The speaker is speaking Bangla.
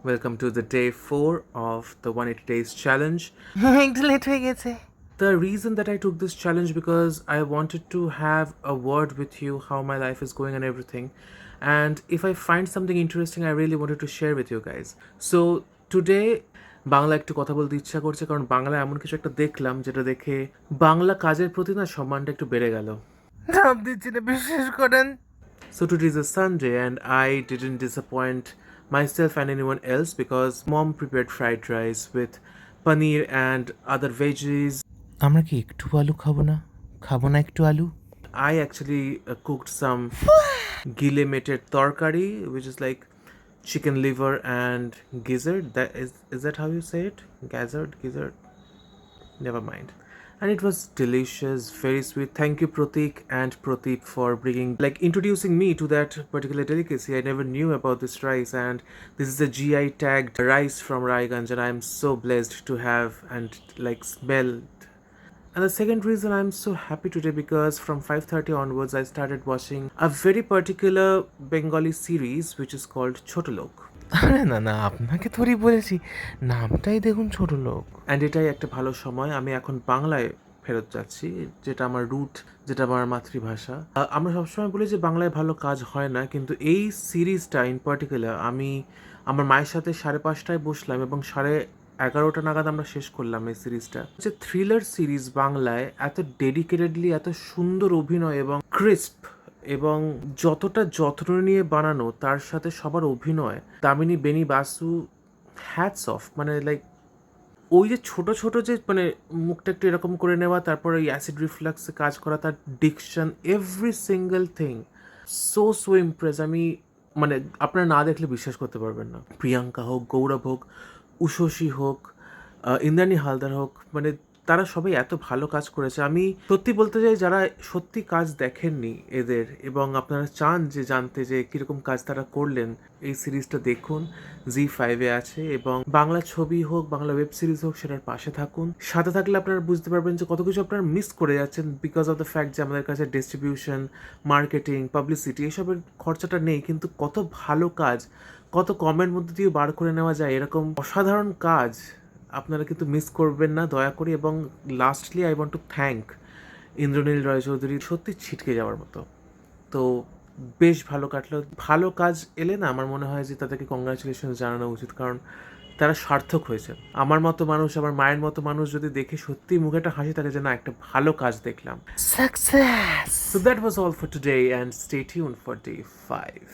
Welcome to the day 4 of the 180 days challenge. একটু লেট হয়ে গেছে। The reason that I took this challenge because I wanted to have a word with you how my life is going and everything. And if I find something interesting, I really wanted to share with you guys. So today Bangla একটু কথা বলতে ইচ্ছা করছে কারণ বাংলা এমন কিছু একটা দেখলাম যেটা দেখে বাংলা কাজের প্রতি না সম্মানটা একটু বেড়ে গেল। চাপ দিচ্ছি না, বিশ্বাস করেন। So today is a Sunday and I didn't disappoint myself and anyone else because mom prepared fried rice with paneer and other veggies. আমরা কি একটু আলু খাবো না? খাবো না একটু আলু? I actually cooked some gile-mated torkari, which is like chicken liver and gizzard. Is that how you say it? Gizzard. Never mind. And it was delicious, very sweet. Thank you, Pratik and Pradeep, for bringing, like, introducing me to that particular delicacy. I never knew about this rice, and this is a GI tagged rice from Raiganj, and I'm so blessed to have and like smell. And the second reason I'm so happy today because from 5:30 onwards I started watching a very particular Bengali series which is called Chotolok. আরে না না, আপনাকে থোড়ি বলেছি, নামটাই দেখুন ছোট লোক। অ্যান্ড এটাই একটা ভালো সময় আমি এখন বাংলায় ফেরত যাচ্ছি যেটা আমার রুট, যেটা আমার মাতৃভাষা। আমরা সবসময় বলি যে বাংলায় ভালো কাজ হয় না, কিন্তু এই সিরিজটা ইন পার্টিকুলার আমি আমার মায়ের সাথে 5:30টায় বসলাম এবং 11:30 নাগাদ আমরা শেষ করলাম এই সিরিজটা। যে থ্রিলার সিরিজ বাংলায় এত ডেডিকেটেডলি এত সুন্দর অভিনয় এবং ক্রিস্প এবং যতটা যত্ন নিয়ে বানানো, তার সাথে সবার অভিনয়, দামিনী, বেনি বাসু, হ্যাটস অফ। মানে লাইক ওই যে ছোট ছোট যে মানে মুখটা একটু এরকম করে নেওয়া, তারপর ওই অ্যাসিড রিফ্লাক্সে কাজ করা, তার diction, every single thing so Impress. আমি মানে আপনারা না দেখলে বিশ্বাস করতে পারবেন না। প্রিয়াঙ্কা হোক, গৌরব হোক, উষসী হোক, ইন্দ্রাণী হালদার হোক, মানে তারা সবাই এত ভালো কাজ করেছে। আমি সত্যি বলতে চাই, যারা সত্যি কাজ দেখেননি এদের এবং আপনারা চান যে জানতে যে কীরকম কাজ তারা করলেন, এই সিরিজটা দেখুন। জি5-এ আছে এবং বাংলা ছবি হোক, বাংলা ওয়েব সিরিজ হোক, সেটার পাশে থাকুন। সাথে থাকলে আপনারা বুঝতে পারবেন যে কত কিছু আপনারা মিস করে যাচ্ছেন বিকজ অফ দ্য ফ্যাক্ট যে আমাদের কাছে ডিস্ট্রিবিউশন, মার্কেটিং, পাবলিসিটি এসবের খরচাটা নেই, কিন্তু কত ভালো কাজ কত কমের মধ্যে দিয়ে বার করে নেওয়া যায়, এরকম অসাধারণ কাজ আপনারা কিন্তু মিস করবেন না দয়া করে। এবং lastly I want to thank Indranil Roy Chowdhury, সত্যি ছিটকে যাওয়ার মতো। তো বেশ ভালো কাটলো। ভালো কাজ এলে না আমার মনে হয় যে তাদেরকে কংগ্রাচুলেশন জানানো উচিত, কারণ তারা সার্থক হয়েছে। আমার মতো মানুষ, আমার মায়ের মতো মানুষ যদি দেখে সত্যি মুখে একটা হাসি থাকে যে না একটা ভালো কাজ দেখলাম। Success. So that was all for today and stay tuned for day 5.